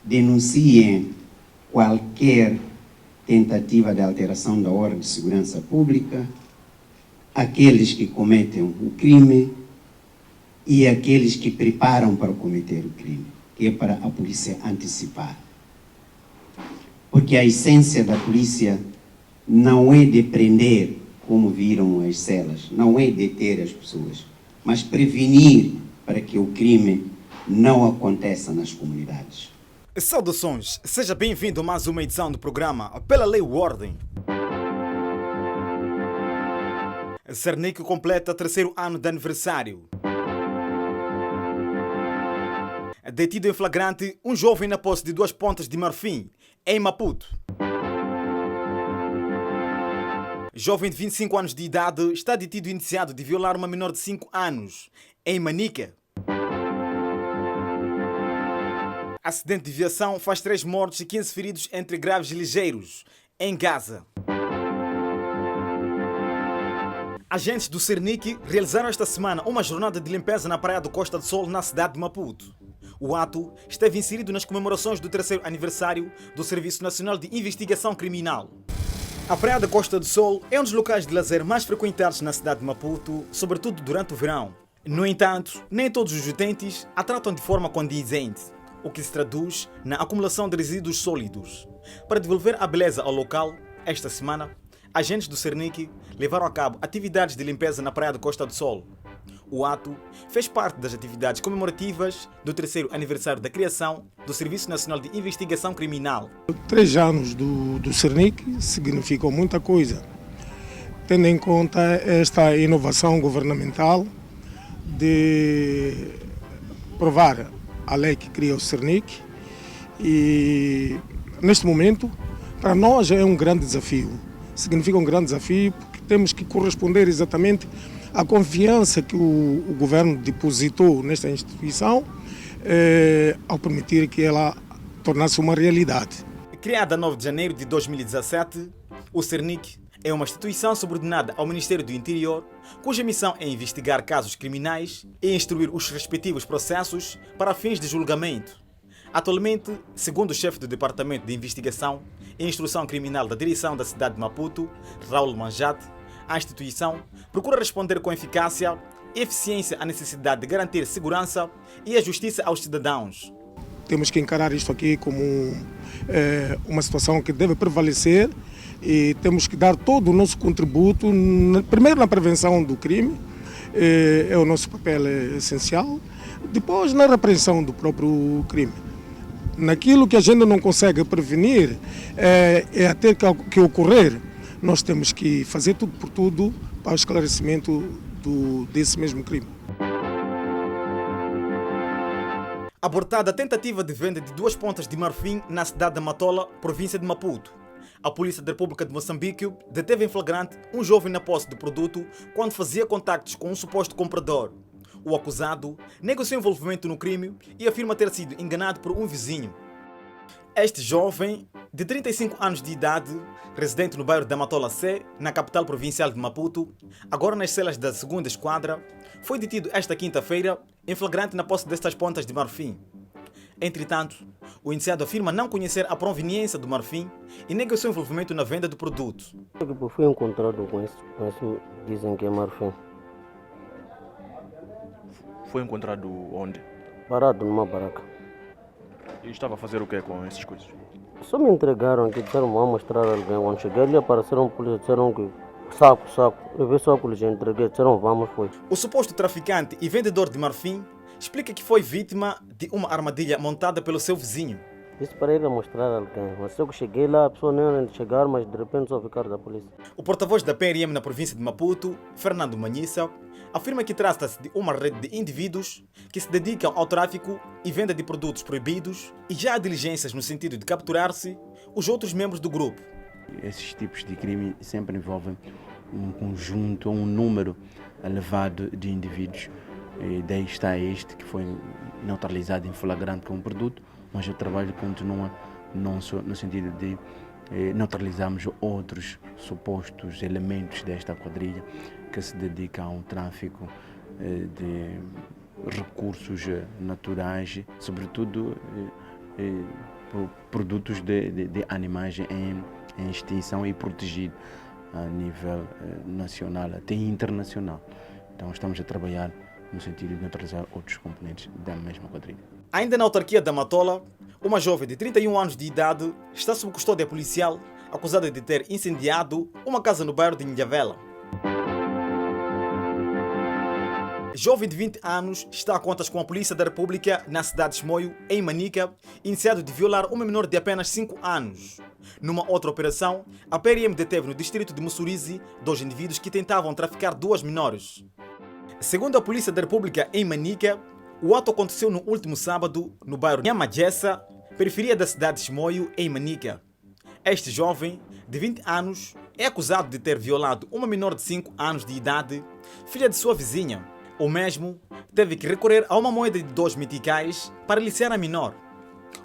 Denunciem qualquer tentativa de alteração da ordem de segurança pública, aqueles que cometem o crime e aqueles que preparam para cometer o crime, que é para a polícia antecipar. Porque a essência da polícia não é de prender, como viram as celas, não é deter as pessoas, mas prevenir para que o crime não aconteça nas comunidades. Saudações, seja bem-vindo a mais uma edição do programa Pela Lei e Ordem. Cernic completa terceiro ano de aniversário. Detido em flagrante um jovem na posse de 2 pontas de marfim, em Maputo. Jovem de 25 anos de idade está detido e indiciado de violar uma menor de 5 anos, em Manica. Acidente de viação faz 3 mortos e 15 feridos entre graves e ligeiros, em Gaza. Agentes do Cernic realizaram esta semana uma jornada de limpeza na praia do Costa do Sol, na cidade de Maputo. O ato esteve inserido nas comemorações do terceiro aniversário do Serviço Nacional de Investigação Criminal. A praia da Costa do Sol é um dos locais de lazer mais frequentados na cidade de Maputo, sobretudo durante o verão. No entanto, nem todos os utentes a tratam de forma condizente, o que se traduz na acumulação de resíduos sólidos. Para devolver a beleza ao local, esta semana, agentes do Cernic levaram a cabo atividades de limpeza na praia da Costa do Sol. O ato fez parte das atividades comemorativas do terceiro aniversário da criação do Serviço Nacional de Investigação Criminal. 3 anos do Cernic significam muita coisa, tendo em conta esta inovação governamental de provar a lei que cria o Cernic, e neste momento para nós é um grande desafio. Significa um grande desafio porque temos que corresponder exatamente à confiança que o governo depositou nesta instituição ao permitir que ela tornasse uma realidade. Criada a 9 de janeiro de 2017, o Cernic é uma instituição subordinada ao Ministério do Interior, cuja missão é investigar casos criminais e instruir os respectivos processos para fins de julgamento. Atualmente, segundo o chefe do Departamento de Investigação e Instrução Criminal da Direção da cidade de Maputo, Raul Manjate, a instituição procura responder com eficácia e eficiência à necessidade de garantir segurança e a justiça aos cidadãos. Temos que encarar isto aqui como uma situação que deve prevalecer e temos que dar todo o nosso contributo, primeiro na prevenção do crime, é o nosso papel essencial, depois na repreensão do próprio crime. Naquilo que a gente não consegue prevenir, até que ocorrer, nós temos que fazer tudo por tudo para o esclarecimento desse mesmo crime. Abortada a tentativa de venda de 2 pontas de marfim na cidade de Matola, província de Maputo. A Polícia da República de Moçambique deteve em flagrante um jovem na posse do produto quando fazia contactos com um suposto comprador. O acusado nega o seu envolvimento no crime e afirma ter sido enganado por um vizinho. Este jovem, de 35 anos de idade, residente no bairro da Matola C, na capital provincial de Maputo, agora nas celas da 2ª Esquadra, foi detido esta quinta-feira em flagrante na posse destas pontas de marfim. Entretanto, o indiciado afirma não conhecer a proveniência do marfim e nega o seu envolvimento na venda do produto. Eu fui encontrado com isso, dizem que é marfim. Foi encontrado onde? Parado numa baraca. E estava a fazer o que com essas coisas? Só me entregaram aqui, disseram vão mostrar a alguém. Quando cheguei ali apareceram polícia, disseram que saco. Eu vi só a polícia, entreguei, disseram vamos, foi. O suposto traficante e vendedor de marfim explica que foi vítima de uma armadilha montada pelo seu vizinho. Disse para ele mostrar a alguém, mas eu que cheguei lá, a pessoa nem era de chegar, mas de repente só ficaram da polícia. O porta-voz da PRM na província de Maputo, Fernando Manhissa, afirma que trata-se de uma rede de indivíduos que se dedicam ao tráfico e venda de produtos proibidos e já há diligências no sentido de capturar-se os outros membros do grupo. Esses tipos de crime sempre envolvem um conjunto ou um número elevado de indivíduos Daí está este que foi neutralizado em flagrante como produto, mas o trabalho continua não só no sentido de neutralizarmos outros supostos elementos desta quadrilha que se dedicam ao tráfico de recursos naturais, sobretudo produtos de animais em extinção e protegidos a nível nacional, até internacional. Então estamos a trabalhar no sentido de neutralizar outros componentes da mesma quadrilha. Ainda na autarquia da Matola, uma jovem de 31 anos de idade está sob custódia policial, acusada de ter incendiado uma casa no bairro de Nhavela. Jovem de 20 anos está a contas com a Polícia da República na cidade de Chimoio, em Manica, iniciado de violar uma menor de apenas 5 anos. Numa outra operação, a PRM deteve no distrito de Mussurize 2 indivíduos que tentavam traficar 2 menores. Segundo a Polícia da República em Manica, o ato aconteceu no último sábado no bairro Nhamajessa, periferia da cidade de Chimoio, em Manica. Este jovem, de 20 anos, é acusado de ter violado uma menor de 5 anos de idade, filha de sua vizinha. O mesmo teve que recorrer a uma moeda de 2 meticais para aliciar a menor.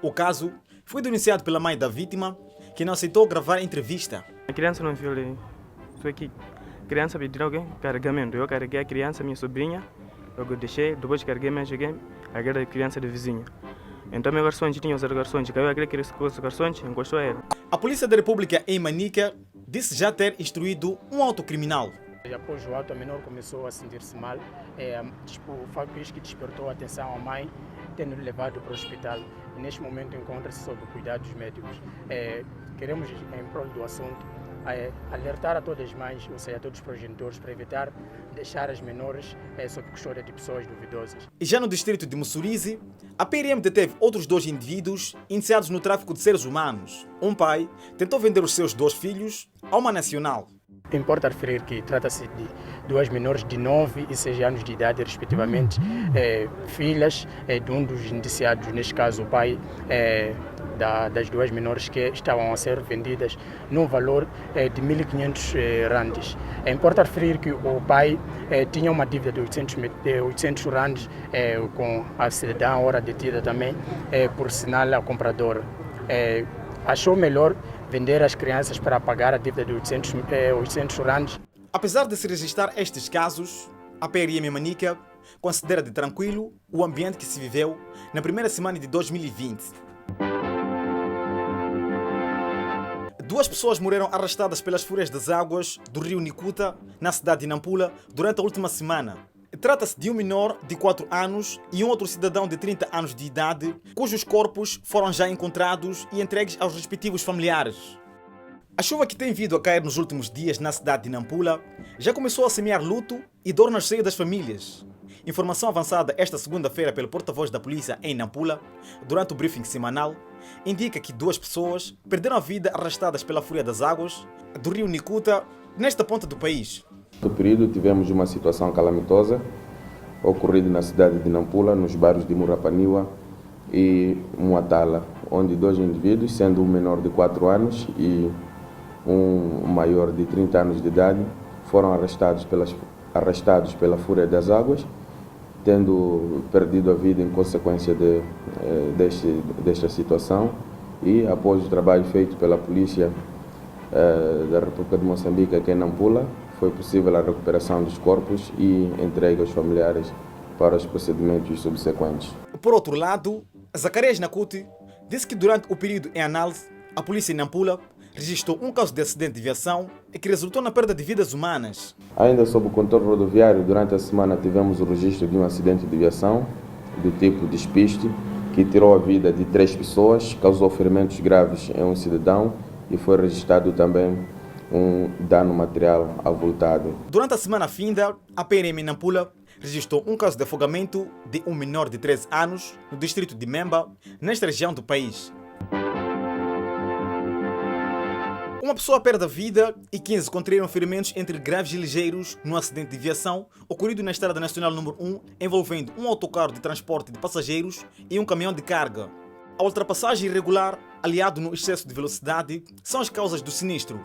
O caso foi denunciado pela mãe da vítima, que não aceitou gravar a entrevista. A criança não violei, só que a criança pediu alguém carregamento. Eu carreguei a criança, minha sobrinha, eu deixei, depois carreguei mais alguém, carreguei a criança do vizinho. Então meu garçom tinha os garçons, caiu aquele garçom, encostou a ele. A Polícia da República em Manica disse já ter instruído um auto criminal. Após o ato, a menor começou a sentir-se mal. O facto que despertou a atenção à mãe, tendo levado para o hospital. E neste momento encontra-se sob cuidados médicos. Queremos, em prol do assunto, alertar a todas as mães, ou seja, a todos os progenitores, para evitar deixar as menores sob custódia de pessoas duvidosas. E já no distrito de Mussurize, a PRM deteve outros 2 indivíduos iniciados no tráfico de seres humanos. Um pai tentou vender os seus 2 filhos a uma nacional. Importa referir que trata-se de 2 menores de 9 e 6 anos de idade, respectivamente, filhas de um dos indiciados, neste caso o pai das 2 menores, que estavam a ser vendidas num valor de 1.500 randes. Importa referir que o pai tinha uma dívida de 800 randes com a cidadã, ora detida também, por sinal a compradora. Achou melhor vender as crianças para pagar a dívida de 800 randes. Apesar de se registrar estes casos, a PRM Manica considera de tranquilo o ambiente que se viveu na primeira semana de 2020. 2 pessoas morreram arrastadas pelas fúrias das águas do rio Nicuta, na cidade de Nampula, durante a última semana. Trata-se de um menor de 4 anos e um outro cidadão de 30 anos de idade, cujos corpos foram já encontrados e entregues aos respectivos familiares. A chuva que tem vindo a cair nos últimos dias na cidade de Nampula já começou a semear luto e dor no seio das famílias. Informação avançada esta segunda-feira pelo porta-voz da polícia em Nampula, durante o briefing semanal, indica que 2 pessoas perderam a vida arrastadas pela fúria das águas do rio Nicuta, nesta ponta do país. No período tivemos uma situação calamitosa ocorrida na cidade de Nampula, nos bairros de Murapaniwa e Muatala, onde 2 indivíduos, sendo um menor de 4 anos e um maior de 30 anos de idade, foram arrastados pela fúria das águas, tendo perdido a vida em consequência desta situação. E após o trabalho feito pela Polícia da República de Moçambique aqui em Nampula, foi possível a recuperação dos corpos e entrega aos familiares para os procedimentos subsequentes. Por outro lado, Zacarias Nakuti disse que durante o período em análise, a polícia em Nampula registrou um caso de acidente de viação que resultou na perda de vidas humanas. Ainda sob o controle rodoviário, durante a semana tivemos o registro de um acidente de viação do tipo despiste, que tirou a vida de 3 pessoas, causou ferimentos graves em um cidadão e foi registrado também um dano material avultado. Durante a semana finda, a PRM em Nampula registrou um caso de afogamento de um menor de 13 anos no distrito de Memba, nesta região do país. Uma pessoa perde a vida e 15 contraíram ferimentos entre graves e ligeiros no acidente de viação ocorrido na Estrada Nacional número 1, envolvendo um autocarro de transporte de passageiros e um caminhão de carga. A ultrapassagem irregular, aliado no excesso de velocidade, são as causas do sinistro.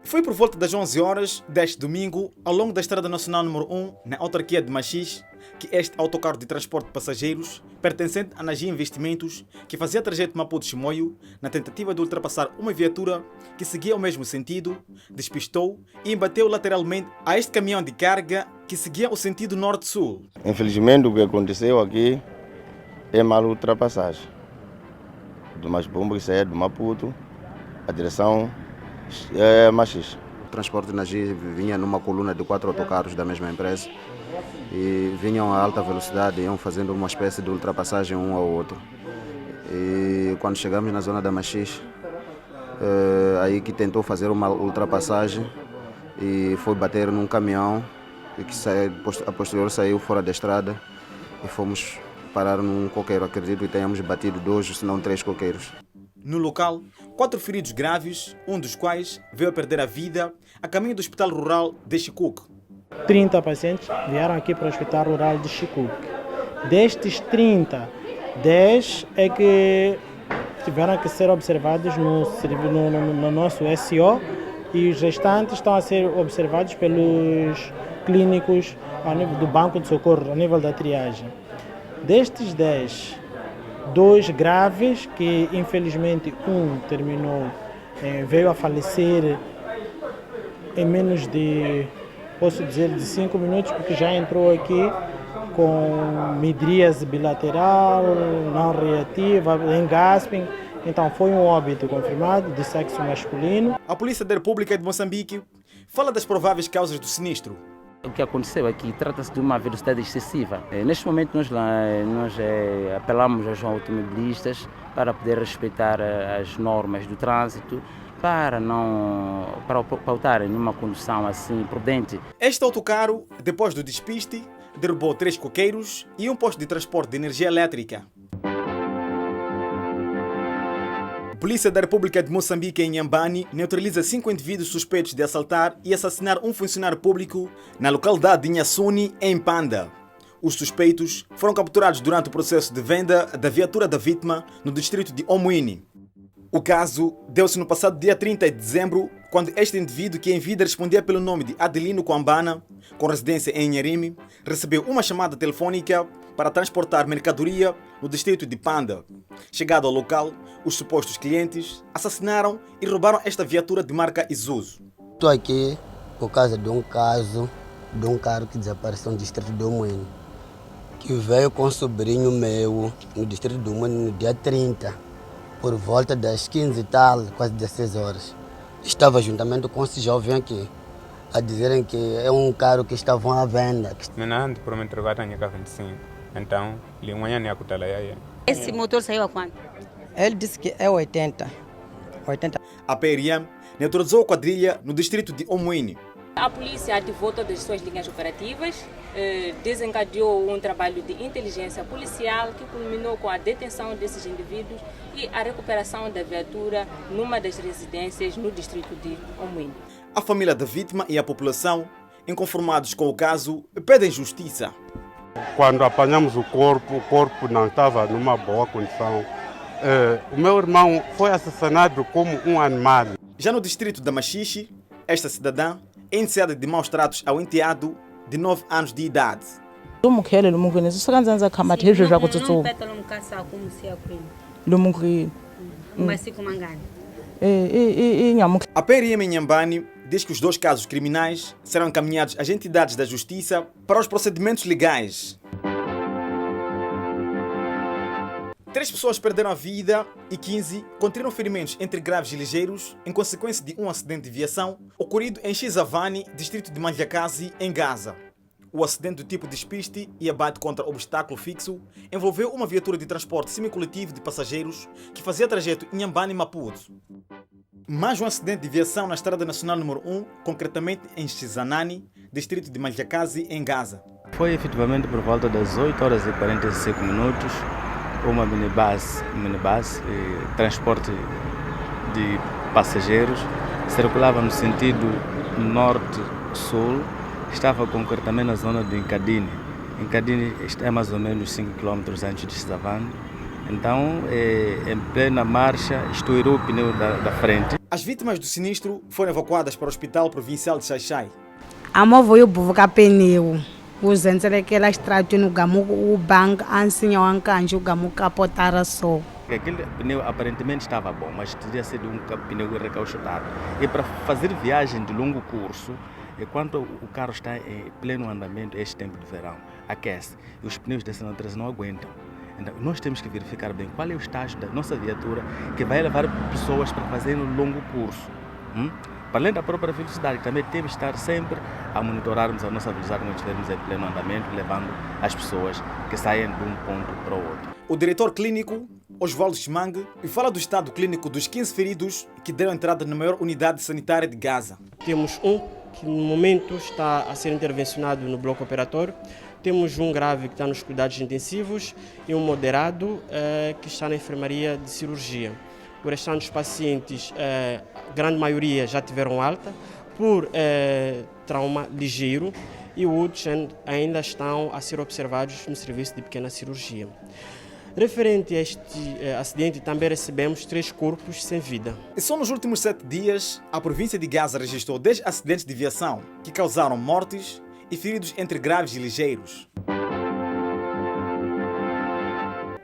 Foi por volta das 11 horas deste domingo, ao longo da Estrada Nacional número 1, na autarquia de Machis, que este autocarro de transporte de passageiros, pertencente à Nagia Investimentos, que fazia trajeto Maputo-Chimoio, na tentativa de ultrapassar uma viatura que seguia o mesmo sentido, despistou e embateu lateralmente a este caminhão de carga que seguia o sentido norte-sul. Infelizmente, o que aconteceu aqui é mal ultrapassagem de umas bombas que saíram do Maputo, a direção é Machis. O transporte na Nagia vinha numa coluna de 4 autocarros da mesma empresa e vinham a alta velocidade, iam fazendo uma espécie de ultrapassagem um ao outro. E quando chegamos na zona da Machis, aí que tentou fazer uma ultrapassagem e foi bater num caminhão e que a posterior saiu fora da estrada e fomos parar num coqueiro. Acredito que tenhamos batido 2, se não 3 coqueiros. No local, 4 feridos graves, um dos quais veio a perder a vida a caminho do Hospital Rural de Chicuque. 30 pacientes vieram aqui para o Hospital Rural de Chicuque. Destes 30, 10 é que tiveram que ser observados no nosso SO e os restantes estão a ser observados pelos clínicos ao nível do banco de socorro, a nível da triagem. Destes 10, 2 graves, que infelizmente um terminou, veio a falecer em menos de, posso dizer, de 5 minutos, porque já entrou aqui com midríase bilateral, não reativa, engasping. Então foi um óbito confirmado de sexo masculino. A Polícia da República de Moçambique fala das prováveis causas do sinistro. O que aconteceu aqui trata-se de uma velocidade excessiva. Neste momento nós apelamos aos automobilistas para poder respeitar as normas do trânsito, para pautarem numa condução assim prudente. Este autocarro, depois do despiste, derrubou 3 coqueiros e um posto de transporte de energia elétrica. A Polícia da República de Moçambique, em Inhambane, neutraliza 5 indivíduos suspeitos de assaltar e assassinar um funcionário público na localidade de Inhassuni, em Panda. Os suspeitos foram capturados durante o processo de venda da viatura da vítima no distrito de Omuini. O caso deu-se no passado dia 30 de dezembro, quando este indivíduo, que em vida respondia pelo nome de Adelino Kwambana, com residência em Inharime, recebeu uma chamada telefônica para transportar mercadoria no distrito de Panda. Chegado ao local, os supostos clientes assassinaram e roubaram esta viatura de marca Isuzu. Estou aqui por causa de um caso de um carro que desapareceu no distrito de Omuini, que veio com um sobrinho meu no distrito de Omuini no dia 30, por volta das 15 e tal, quase 16 horas. Estava juntamente com esse jovem aqui, a dizerem que é um carro que estavam à venda. Então, esse motor saiu a quanto? Ele disse que é 80. A PRM neutralizou a quadrilha no distrito de Omuini. A polícia ativou todas as suas linhas operativas, desencadeou um trabalho de inteligência policial que culminou com a detenção desses indivíduos e a recuperação da viatura numa das residências no distrito de Omuini. A família da vítima e a população, inconformados com o caso, pedem justiça. Quando apanhamos o corpo não estava numa boa condição. O meu irmão foi assassinado como um animal. Já no distrito da Machixe, esta cidadã é indiciada de maus tratos ao enteado de 9 anos de idade. A PRM em Inhambane diz que os 2 casos criminais serão encaminhados às entidades da justiça para os procedimentos legais. 3 pessoas perderam a vida e 15 contraíram ferimentos entre graves e ligeiros em consequência de um acidente de viação ocorrido em Xizavani, distrito de Manjakazi, em Gaza. O acidente do tipo despiste e abate contra obstáculo fixo envolveu uma viatura de transporte semicoletivo de passageiros que fazia trajeto Inhambane-Maputo. Mais um acidente de viação na Estrada Nacional número 1, concretamente em Xizanani, distrito de Manjakazi, em Gaza. Foi efetivamente por volta das 8 horas e 45 minutos, uma minibus, transporte de passageiros, circulava no sentido norte-sul, estava concretamente na zona de Encadine. Encadine é mais ou menos 5 km antes de Xizavani. Então, em plena marcha, estourou o pneu da frente. As vítimas do sinistro foram evacuadas para o Hospital Provincial de Xai-Xai. A movo eu buvuka pneu. Os entes que elas tratam no gamu o banco assim o ancanjo o gamu capotara só. Aquele pneu aparentemente estava bom, mas teria sido um pneu recauchutado. E para fazer viagem de longo curso, enquanto o carro está em pleno andamento, este tempo de verão, aquece, e os pneus dessa natureza não aguentam. Então, nós temos que verificar bem qual é o estágio da nossa viatura que vai levar pessoas para fazer um longo curso. Para além da própria velocidade, também temos que estar sempre a monitorarmos a nossa velocidade quando estivermos em pleno andamento, levando as pessoas que saem de um ponto para o outro. O diretor clínico, Osvaldo Chimangue, fala do estado clínico dos 15 feridos que deram entrada na maior unidade sanitária de Gaza. Temos um que no momento está a ser intervencionado no bloco operatório. Temos um grave que está nos cuidados intensivos e um moderado que está na enfermaria de cirurgia. O restante dos pacientes, a grande maioria já tiveram alta por trauma ligeiro e outros ainda estão a ser observados no serviço de pequena cirurgia. Referente a este acidente, também recebemos 3 corpos sem vida. E só nos últimos 7 dias, a província de Gaza registrou 10 acidentes de viação que causaram mortes e feridos entre graves e ligeiros.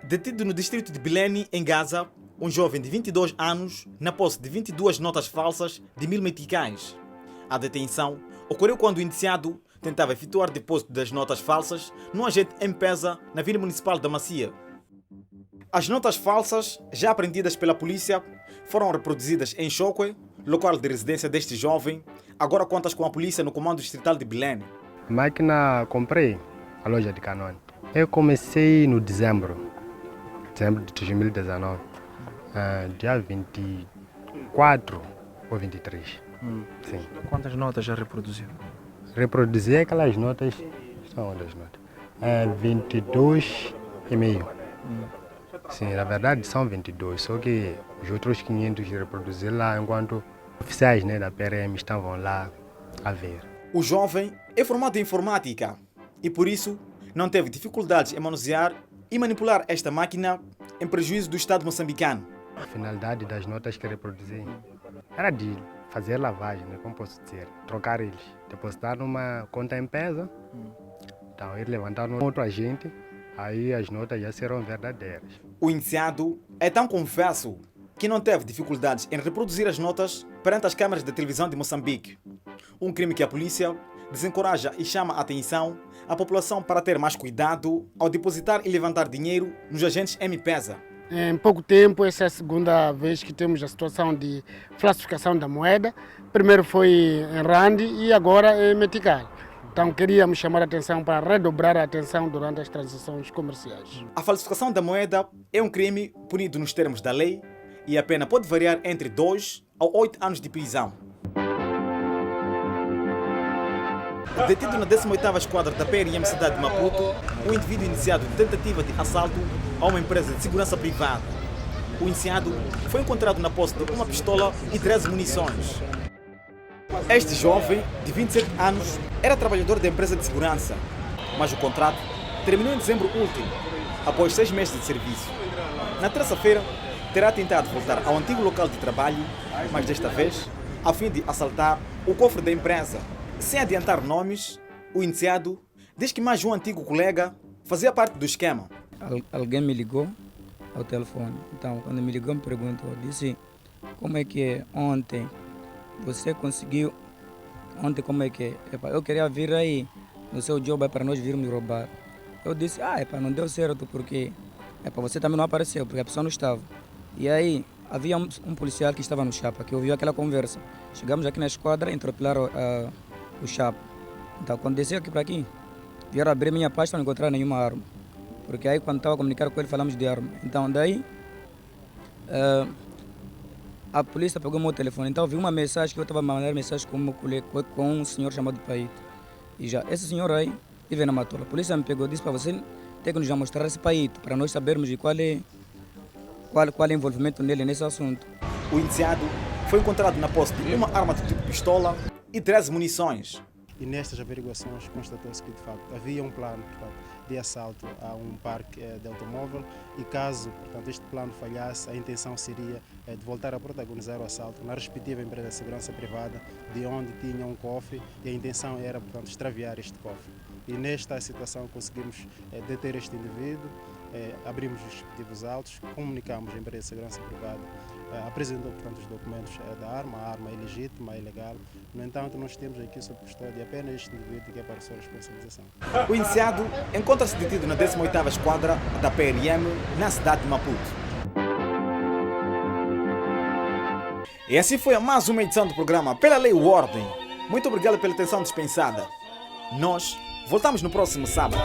Detido no distrito de Bileni, em Gaza, um jovem de 22 anos na posse de 22 notas falsas de 1000 meticais. A detenção ocorreu quando o indiciado tentava efetuar depósito das notas falsas num agente M-Pesa na Vila Municipal da Macia. As notas falsas, já apreendidas pela polícia, foram reproduzidas em Chokwe, local de residência deste jovem, agora contas com a polícia no comando distrital de Bileni. Máquina comprei a loja de Canon. Eu comecei no dezembro de 2019, dia 24 ou 23. Sim. Quantas notas já reproduziu? Reproduzi aquelas notas, são as notas, 22,5. Sim, na verdade são 22, só que os outros 500 reproduzi lá enquanto oficiais da PRM estavam lá a ver. O jovem é formado em informática e por isso não teve dificuldades em manusear e manipular esta máquina em prejuízo do Estado moçambicano. A finalidade das notas que reproduzi era de fazer lavagem, como posso dizer, trocar eles, depositar numa conta M-Pesa, então ir levantar num outro agente, aí as notas já serão verdadeiras. O indiciado é tão confesso que não teve dificuldades em reproduzir as notas perante as câmaras de televisão de Moçambique. Um crime que a polícia desencoraja e chama a atenção à população para ter mais cuidado ao depositar e levantar dinheiro nos agentes M-Pesa. Em pouco tempo, essa é a segunda vez que temos a situação de falsificação da moeda. Primeiro foi em Rand e agora em Metical. Então queríamos chamar a atenção para redobrar a atenção durante as transações comerciais. A falsificação da moeda é um crime punido nos termos da lei e a pena pode variar entre 2 a 8 anos de prisão. Detido na 18ª Esquadra da PRM Cidade de Maputo, o indivíduo iniciado de tentativa de assalto a uma empresa de segurança privada. O iniciado foi encontrado na posse de uma pistola e 13 munições. Este jovem, de 27 anos, era trabalhador da empresa de segurança, mas o contrato terminou em dezembro último, após 6 meses de serviço. Na terça-feira, terá tentado voltar ao antigo local de trabalho, mas desta vez, a fim de assaltar o cofre da empresa. Sem adiantar nomes, o iniciado diz que mais um antigo colega fazia parte do esquema. Alguém me ligou ao telefone. Então, quando me ligou, me perguntou, disse, como é que é ontem? Você conseguiu? Ontem como é que é? Eu queria vir aí no seu job para nós virmos roubar. Eu disse, não deu certo porque você também não apareceu, porque a pessoa não estava. E aí, havia um policial que estava no chapa, que ouviu aquela conversa. Chegamos aqui na esquadra, interpelaram o chapa. Então, quando desceu aqui para aqui, vieram abrir minha pasta e não encontraram nenhuma arma. Porque aí, quando estava a comunicar com ele, falamos de arma. Então, daí, a polícia pegou o meu telefone. Então, eu vi uma mensagem que eu estava mandando mensagem com um senhor chamado Paito. E já, esse senhor aí, vive na Matola. A polícia me pegou e disse para você ter que nos mostrar esse Paito, para nós sabermos de qual é o envolvimento nele nesse assunto. O iniciado foi encontrado na posse de uma arma de tipo pistola e 13 munições. e nestas averiguações constatou-se que de facto havia um plano, portanto, de assalto a um parque de automóvel e caso, portanto, este plano falhasse, a intenção seria de voltar a protagonizar o assalto na respectiva empresa de segurança privada, de onde tinha um cofre, e a intenção era, portanto, extraviar este cofre. E nesta situação conseguimos deter este indivíduo, abrimos os respectivos autos, comunicamos à empresa de segurança privada, apresentou, portanto, os documentos da arma, a arma é legítima, é legal. No entanto, nós temos aqui sob custódia apenas este indivíduo que é para a sua responsabilização. O indiciado encontra-se detido na 18ª Esquadra da PRM, na cidade de Maputo. E assim foi mais uma edição do programa Pela Lei ou Ordem. Muito obrigado pela atenção dispensada. Nós voltamos no próximo sábado.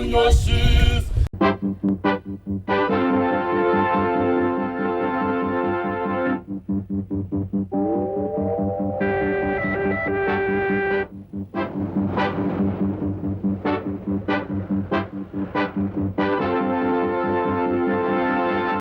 Nesse